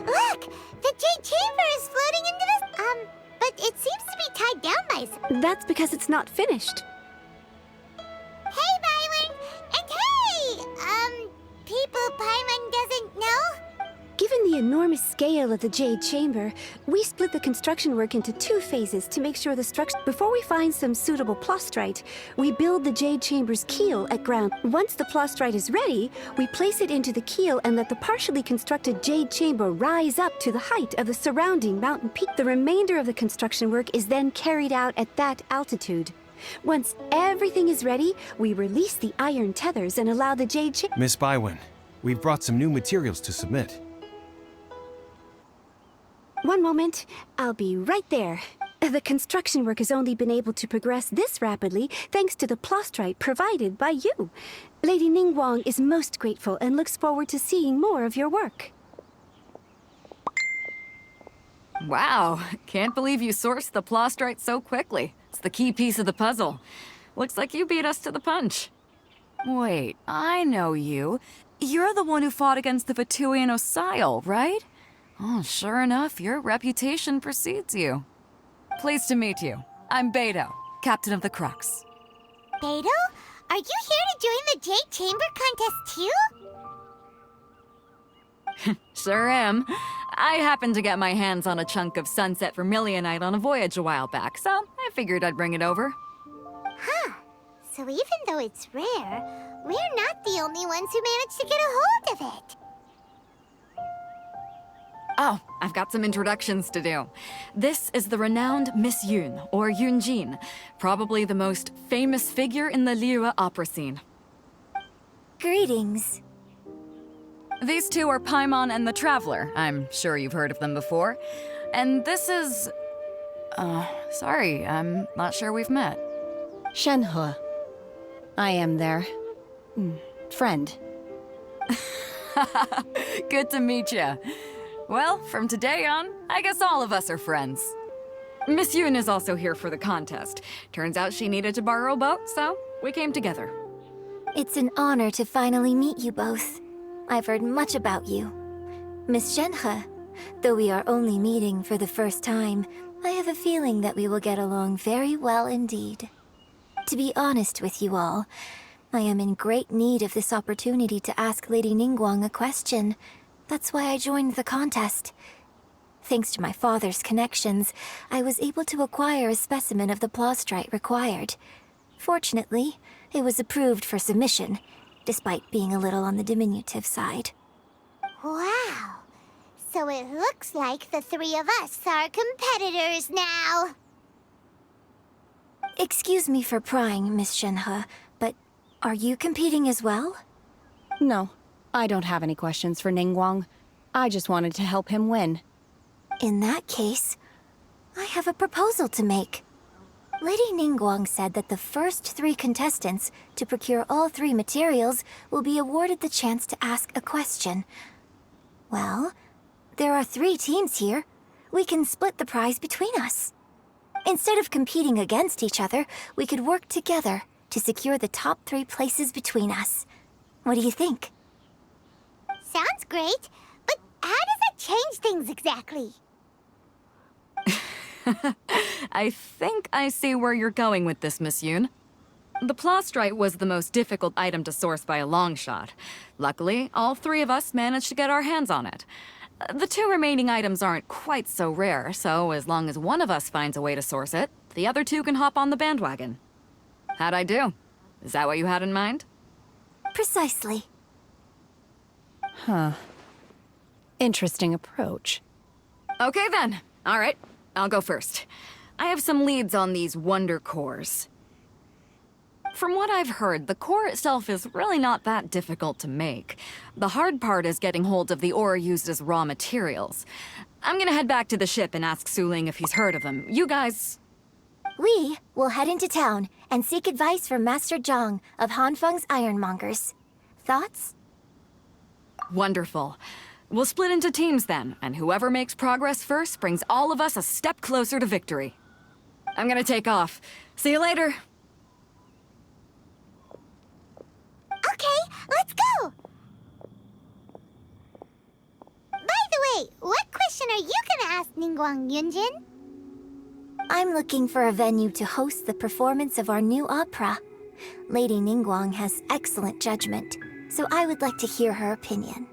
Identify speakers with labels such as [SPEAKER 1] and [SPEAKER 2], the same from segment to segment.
[SPEAKER 1] Look! The Jade Chamber is floating into the... but it seems to be tied down by...
[SPEAKER 2] That's because it's not finished.
[SPEAKER 1] Hey, Byron! And hey! People Byron doesn't know?
[SPEAKER 2] Given the enormous scale of the Jade Chamber, we split the construction work into 2 phases to make sure the structure... Before we find some suitable plastrite, we build the Jade Chamber's keel at ground. Once the plastrite is ready, we place it into the keel and let the partially constructed Jade Chamber rise up to the height of the surrounding mountain peak. The remainder of the construction work is then carried out at that altitude. Once everything is ready, we release the iron tethers and allow the Jade Chamber...
[SPEAKER 3] Miss Bywin, we've brought some new materials to submit.
[SPEAKER 2] One moment, I'll be right there. The construction work has only been able to progress this rapidly thanks to the plastrite provided by you. Lady Ningguang is most grateful and looks forward to seeing more of your work.
[SPEAKER 4] Wow, can't believe you sourced the plastrite so quickly. It's the key piece of the puzzle. Looks like you beat us to the punch. Wait, I know you. You're the one who fought against the Vatuian Osile, right? Oh, sure enough, your reputation precedes you. Pleased to meet you. I'm Beto, captain of the Crux.
[SPEAKER 1] Beto? Are you here to join the Jade Chamber contest too?
[SPEAKER 4] Sure am. I happened to get my hands on a chunk of sunset vermilionite on a voyage a while back, so I figured I'd bring it over.
[SPEAKER 1] Huh. So even though it's rare, we're not the only ones who managed to get a hold of it.
[SPEAKER 4] Oh, I've got some introductions to do. This is the renowned Miss Yun, or Yunjin, probably the most famous figure in the Liyue opera scene.
[SPEAKER 1] Greetings.
[SPEAKER 4] These two are Paimon and the Traveler. I'm sure you've heard of them before. And this is... sorry, I'm not sure we've met.
[SPEAKER 5] Shenhe. I am their... friend.
[SPEAKER 4] Good to meet you. Well, from today on, I guess all of us are friends. Miss Yun is also here for the contest. Turns out she needed to borrow a boat, so we came together.
[SPEAKER 6] It's an honor to finally meet you both. I've heard much about you. Miss Shenhe, though we are only meeting for the first time, I have a feeling that we will get along very well indeed. To be honest with you all, I am in great need of this opportunity to ask Lady Ningguang a question. That's why I joined the contest. Thanks to my father's connections, I was able to acquire a specimen of the plastrite required. Fortunately, it was approved for submission, despite being a little on the diminutive side.
[SPEAKER 1] Wow. So it looks like the 3 of us are competitors now.
[SPEAKER 6] Excuse me for prying, Miss Shenhe, but are you competing as well?
[SPEAKER 5] No, I don't have any questions for Ningguang. I just wanted to help him win.
[SPEAKER 6] In that case, I have a proposal to make. Lady Ningguang said that the first 3 contestants to procure all 3 materials will be awarded the chance to ask a question. Well, there are 3 teams here. We can split the prize between us. Instead of competing against each other, we could work together to secure the top 3 places between us. What do you think?
[SPEAKER 1] Sounds great, but how does that change things exactly?
[SPEAKER 4] I think I see where you're going with this, Miss Yun. The plastrite was the most difficult item to source by a long shot. Luckily, all 3 of us managed to get our hands on it. The 2 remaining items aren't quite so rare, so as long as one of us finds a way to source it, the other 2 can hop on the bandwagon. How'd I do? Is that what you had in mind?
[SPEAKER 6] Precisely.
[SPEAKER 5] Huh. Interesting approach.
[SPEAKER 4] Okay then. All right, I'll go first. I have some leads on these wonder cores. From what I've heard, the core itself is really not that difficult to make. The hard part is getting hold of the ore used as raw materials. I'm gonna head back to the ship and ask Suling if he's heard of them. You guys...
[SPEAKER 6] We will head into town and seek advice from Master Zhang of Hanfeng's Ironmongers. Thoughts?
[SPEAKER 4] Wonderful. We'll split into teams then, and whoever makes progress first brings all of us a step closer to victory. I'm gonna take off. See you later.
[SPEAKER 1] Okay, let's go! By the way, ask Ningguang Yunjin?
[SPEAKER 6] I'm looking for a venue to host the performance of our new opera. Lady Ningguang has excellent judgment, so I would like to hear her opinion.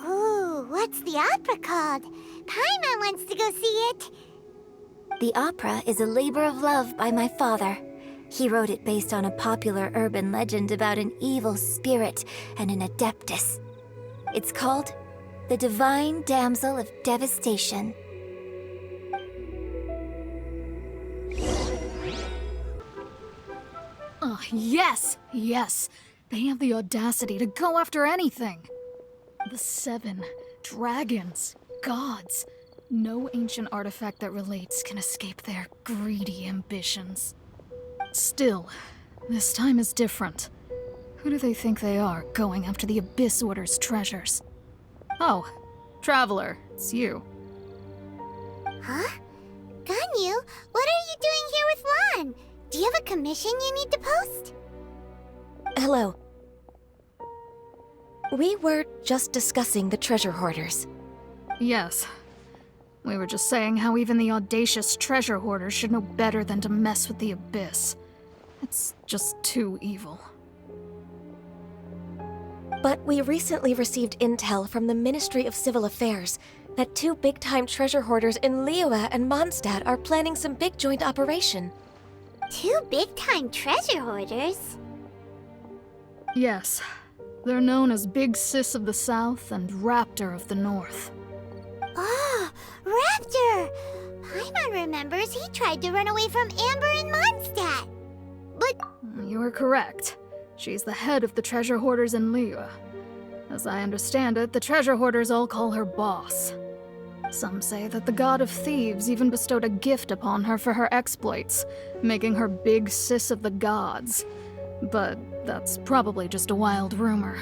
[SPEAKER 1] Ooh, what's the opera called? Paimon wants to go see it.
[SPEAKER 6] The opera is a labor of love by my father. He wrote it based on a popular urban legend about an evil spirit and an adeptus. It's called The Divine Damsel of Devastation.
[SPEAKER 7] Oh, yes! Yes! They have the audacity to go after anything! The 7 dragons, gods. No ancient artifact that relates can escape their greedy ambitions. Still, this time is different. Who do they think they are, going after the Abyss Order's treasures? Oh, Traveler, it's you.
[SPEAKER 1] Huh? Ganyu, what are you doing here with Lon? Do you have a commission you need to post?
[SPEAKER 8] Hello. We were just discussing the treasure hoarders.
[SPEAKER 7] Yes. We were just saying how even the audacious treasure hoarders should know better than to mess with the Abyss. It's just too evil.
[SPEAKER 8] But we recently received intel from the Ministry of Civil Affairs that 2 big-time treasure hoarders in Liyue and Mondstadt are planning some big joint operation.
[SPEAKER 1] 2 big-time treasure hoarders?
[SPEAKER 7] Yes. They're known as Big Sis of the South and Raptor of the North.
[SPEAKER 1] Oh, Raptor! Paimon remembers he tried to run away from Amber in Mondstadt. But
[SPEAKER 7] You are correct. She's the head of the treasure hoarders in Liyue. As I understand it, the treasure hoarders all call her boss. Some say that the god of thieves even bestowed a gift upon her for her exploits, making her Big Sis of the gods. But that's probably just a wild rumor.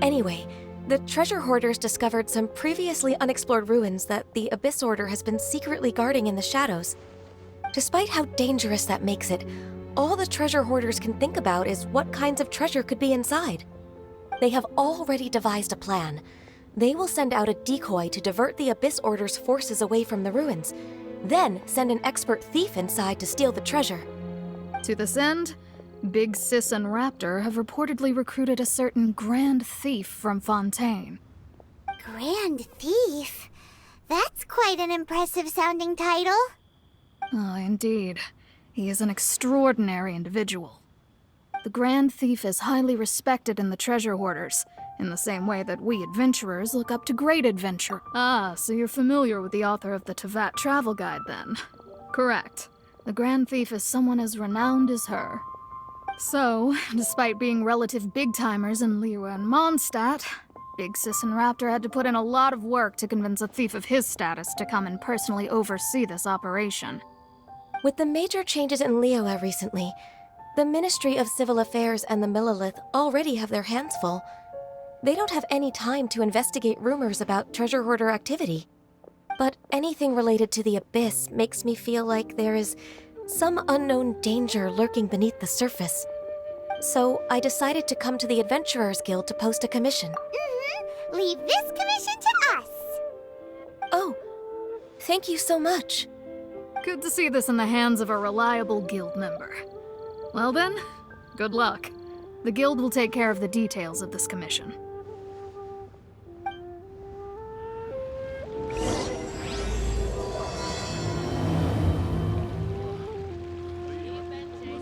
[SPEAKER 8] Anyway, the treasure hoarders discovered some previously unexplored ruins that the Abyss Order has been secretly guarding in the shadows. Despite how dangerous that makes it, all the treasure hoarders can think about is what kinds of treasure could be inside. They have already devised a plan. They will send out a decoy to divert the Abyss Order's forces away from the ruins, then send an expert thief inside to steal the treasure.
[SPEAKER 7] To this end, Big Sis and Raptor have reportedly recruited a certain Grand Thief from Fontaine.
[SPEAKER 1] Grand Thief? That's quite an impressive sounding title.
[SPEAKER 7] Ah, indeed. He is an extraordinary individual. The Grand Thief is highly respected in the treasure hoarders, in the same way that we adventurers look up to great adventure. Ah, so you're familiar with the author of the Tevat Travel Guide, then? Correct. The Grand Thief is someone as renowned as her. So, despite being relative big-timers in Liyue and Mondstadt, Big Sis and Raptor had to put in a lot of work to convince a thief of his status to come and personally oversee this operation.
[SPEAKER 8] With the major changes in Liyue recently, the Ministry of Civil Affairs and the Millelith already have their hands full. They don't have any time to investigate rumors about treasure hoarder activity. But anything related to the Abyss makes me feel like there is some unknown danger lurking beneath the surface. So I decided to come to the Adventurers Guild to post a commission.
[SPEAKER 1] Mm-hmm. Leave this commission to us.
[SPEAKER 8] Oh, thank you so much.
[SPEAKER 7] Good to see this in the hands of a reliable guild member. Well then, good luck. The guild will take care of the details of this commission.